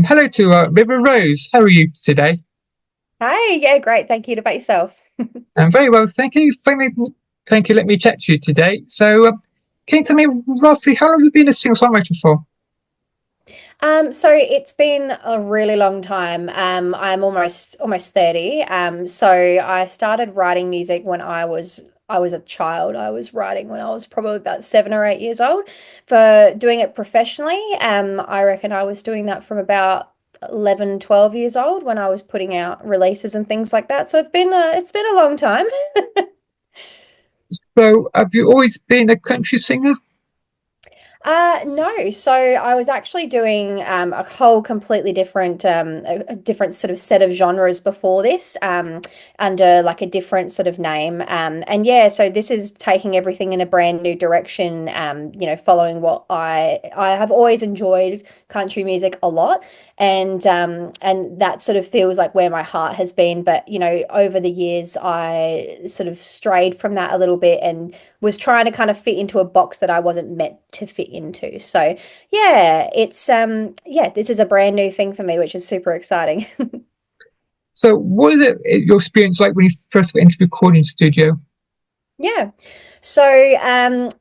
Hello to River Rose. How are you today? Hi, yeah, great. Thank you. About yourself. I'm very well, thank you. Thank you. Let me chat to you today. So, can you tell me roughly how long have you been a singer-songwriter for? So it's been a really long time. I'm almost 30. So I started writing music when I was a child. I was writing when I was probably about 7 or 8 years old. For doing it professionally, I reckon I was doing that from about 11, 12 years old when I was putting out releases and things like that. So it's been a long time. So, have you always been a country singer? No. So I was actually doing a whole completely different, a different sort of set of genres before this, under like a different sort of name. And yeah, so this is taking everything in a brand new direction. Following what I have always enjoyed country music a lot, and that sort of feels like where my heart has been. But over the years, I sort of strayed from that a little bit and was trying to kind of fit into a box that I wasn't meant to fit into. So yeah, this is a brand new thing for me, which is super exciting. So, what is your experience like when you first went into the recording studio? Yeah. So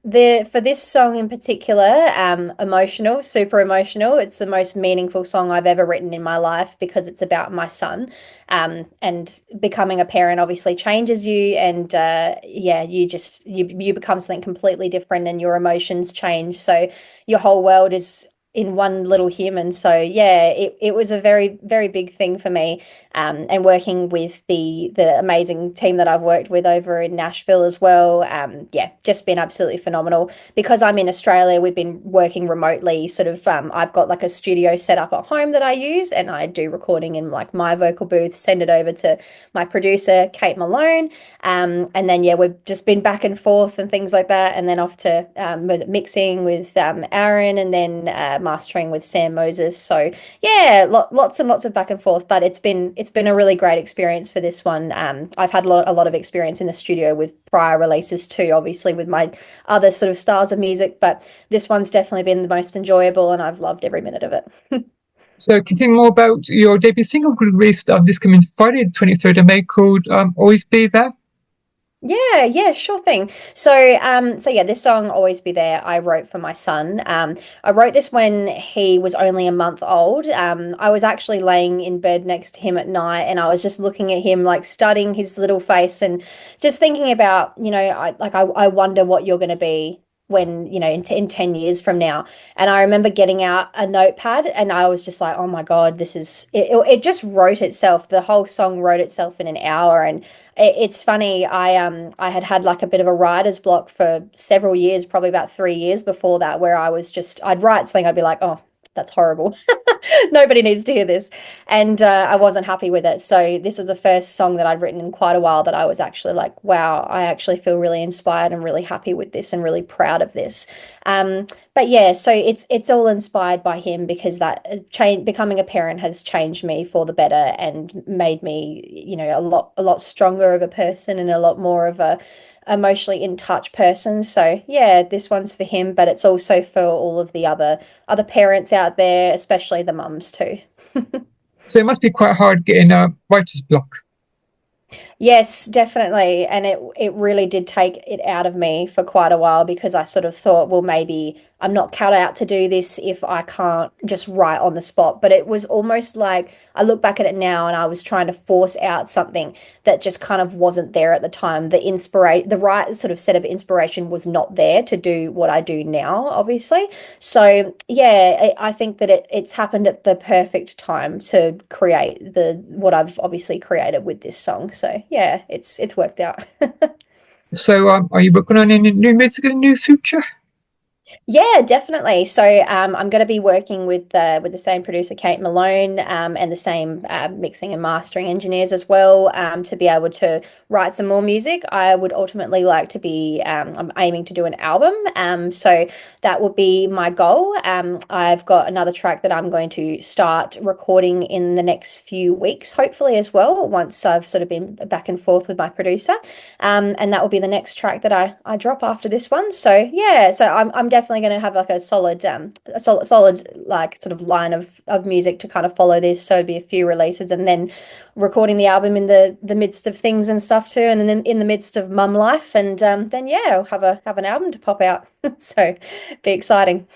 the for this song in particular, emotional, super emotional. It's the most meaningful song I've ever written in my life because it's about my son. And becoming a parent obviously changes you, and yeah, you become something completely different and your emotions change. So your whole world is in one little human. So yeah, it was a very, very big thing for me. And working with the amazing team that I've worked with over in Nashville as well. Yeah, just been absolutely phenomenal. Because I'm in Australia, we've been working remotely. Sort of, I've got like a studio set up at home that I use, and I do recording in like my vocal booth, send it over to my producer, Kate Malone. And then yeah, we've just been back and forth and things like that, and then off to was it mixing with Aaron, and then mastering with Sam Moses. So yeah, lots and lots of back and forth, but it's been a really great experience for this one. I've had a lot of experience in the studio with prior releases too, obviously with my other sort of styles of music, but this one's definitely been the most enjoyable, and I've loved every minute of it. So, can you tell me more about your debut single released this coming Friday, the 23rd of May, called "Always Be There"? Yeah, sure thing. So yeah, this song "Always Be There" I wrote for my son. I wrote this when he was only a month old. I was actually laying in bed next to him at night, and I was just looking at him, like studying his little face, and just thinking about, I wonder what you're going to be when, in 10 years from now. And I remember getting out a notepad, and I was just like, oh my God, this is it. It just wrote itself. The whole song wrote itself in an hour. And it's funny. I had like a bit of a writer's block for several years, probably about 3 years before that, where I'd write something, I'd be like, oh, that's horrible. Nobody needs to hear this. And I wasn't happy with it. So this was the first song that I'd written in quite a while that I was actually like, wow, I actually feel really inspired and really happy with this and really proud of this. Um, but yeah, so it's all inspired by him, because that change, becoming a parent has changed me for the better and made me, a lot stronger of a person and a lot more of a emotionally in touch person. So yeah, this one's for him, but it's also for all of the other parents out there, especially the mums too. So, it must be quite hard getting a writer's block. Yes, definitely. And it really did take it out of me for quite a while, because I sort of thought, well, maybe I'm not cut out to do this if I can't just write on the spot. But it was almost like I look back at it now, and I was trying to force out something that just kind of wasn't there at the time. The right sort of set of inspiration was not there to do what I do now, obviously. So yeah, I think that it's happened at the perfect time to create the what I've obviously created with this song. So yeah, it's worked out. So, are you working on any new music in the near future? Yeah, definitely. So I'm going to be working with the same producer, Kate Malone, and the same mixing and mastering engineers as well, to be able to write some more music. I would ultimately like to be. I'm aiming to do an album. So that would be my goal. I've got another track that I'm going to start recording in the next few weeks, hopefully as well. Once I've sort of been back and forth with my producer, and that will be the next track that I drop after this one. So yeah, so I'm definitely going to have like a solid like sort of line of music to kind of follow this. So it'd be a few releases, and then recording the album in the midst of things and stuff too, and then in the midst of mum life, and then yeah, I'll have an album to pop out. So be exciting.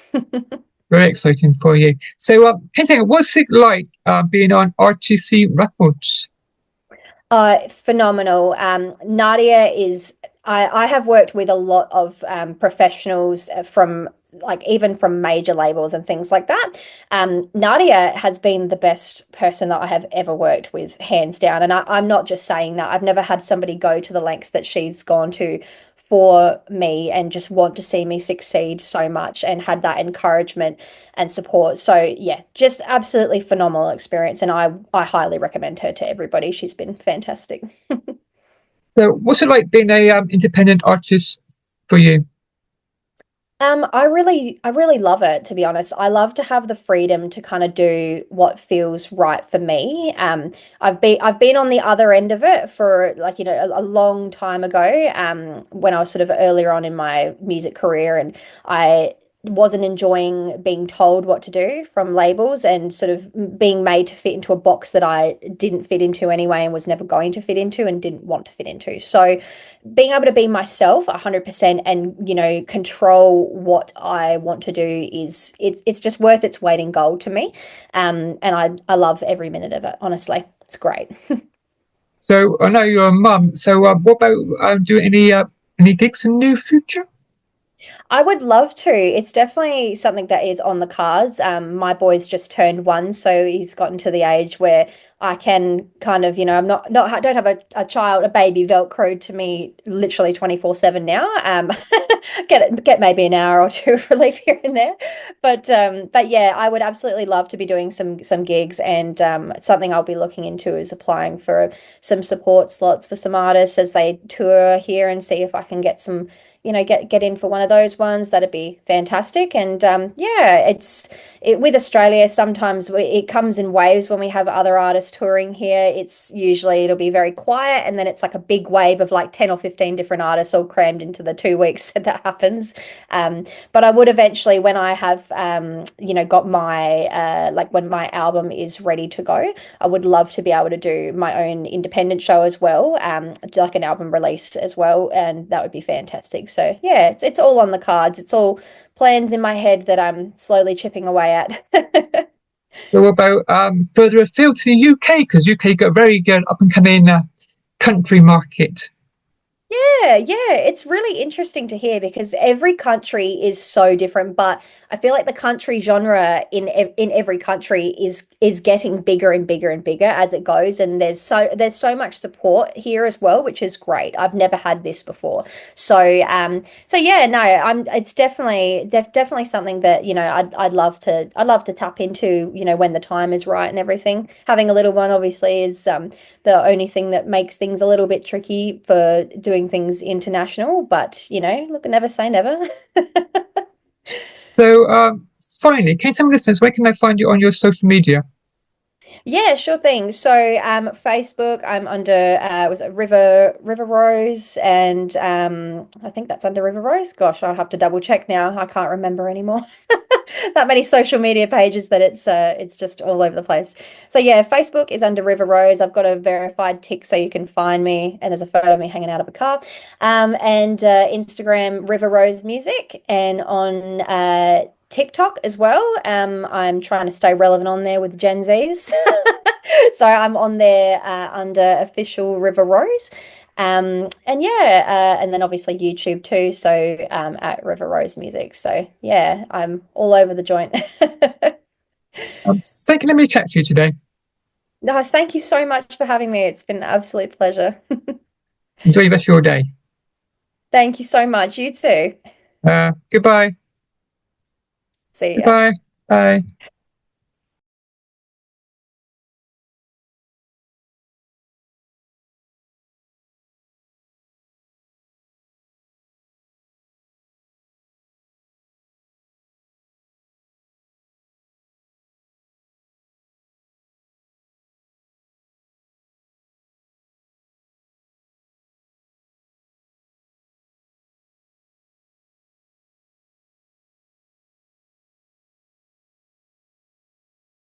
Very exciting for you. So, can you tell me, what's it like being on RTC Records? Phenomenal. Nadia is, I have worked with a lot of professionals from like even from major labels and things like that. Nadia has been the best person that I have ever worked with, hands down. And I'm not just saying that. I've never had somebody go to the lengths that she's gone to for me and just want to see me succeed so much and had that encouragement and support. So yeah, just absolutely phenomenal experience, and I highly recommend her to everybody. She's been fantastic. So, what's it like being a independent artist for you? I really love it, to be honest. I love to have the freedom to kind of do what feels right for me. I've been on the other end of it for like, a long time ago, when I was sort of earlier on in my music career, and I wasn't enjoying being told what to do from labels and sort of being made to fit into a box that I didn't fit into anyway and was never going to fit into and didn't want to fit into. So being able to be myself 100% and control what I want to do is it's just worth its weight in gold to me. And I love every minute of it, honestly. It's great. So, I know you're a mum. So, what about doing any gigs in the near future? I would love to. It's definitely something that is on the cards. My boy's just turned one, so he's gotten to the age where I can kind of, I'm not I don't have a child, a baby velcroed to me literally 24/7 now. Get maybe an hour or two of relief here and there. But yeah, I would absolutely love to be doing some gigs, and something I'll be looking into is applying for some support slots for some artists as they tour here, and see if I can get some get in for one of those ones. That'd be fantastic. And yeah, with Australia, sometimes it comes in waves. When we have other artists touring here, it'll be very quiet, and then it's like a big wave of like 10 or 15 different artists all crammed into the 2 weeks that happens. But I would eventually, when I have got my like when my album is ready to go, I would love to be able to do my own independent show as well, do like an album release as well, and that would be fantastic. So yeah, it's all on the cards. It's all plans in my head that I'm slowly chipping away at. So, what about further afield to the UK? Because UK got a very good up and coming country market. Yeah, it's really interesting to hear because every country is so different, but I feel like the country genre in every country is getting bigger and bigger and bigger as it goes, and there's so much support here as well, which is great. I've never had this before. So yeah, no, it's definitely something that, I'd love to tap into, when the time is right and everything. Having a little one obviously is the only thing that makes things a little bit tricky for doing things international, but look, never say never. So, finally, can you tell me, listeners, where can I find you on your social media? Yeah, sure thing. So, Facebook, I'm under was it River Rose, and I think that's under River Rose. Gosh, I'll have to double check now. I can't remember anymore. That many social media pages that it's just all over the place. So yeah, Facebook is under River Rose. I've got a verified tick so you can find me, and there's a photo of me hanging out of a car. And Instagram River Rose Music, and on TikTok as well. I'm trying to stay relevant on there with Gen Zs. So I'm on there under official River Rose. And yeah, and then obviously YouTube too. So at River Rose Music. So yeah, I'm all over the joint. Thank you. Let me chat to you today. No, thank you so much for having me. It's been an absolute pleasure. Enjoy the rest of your day. Thank you so much. You too. Goodbye. See ya. Goodbye. Bye.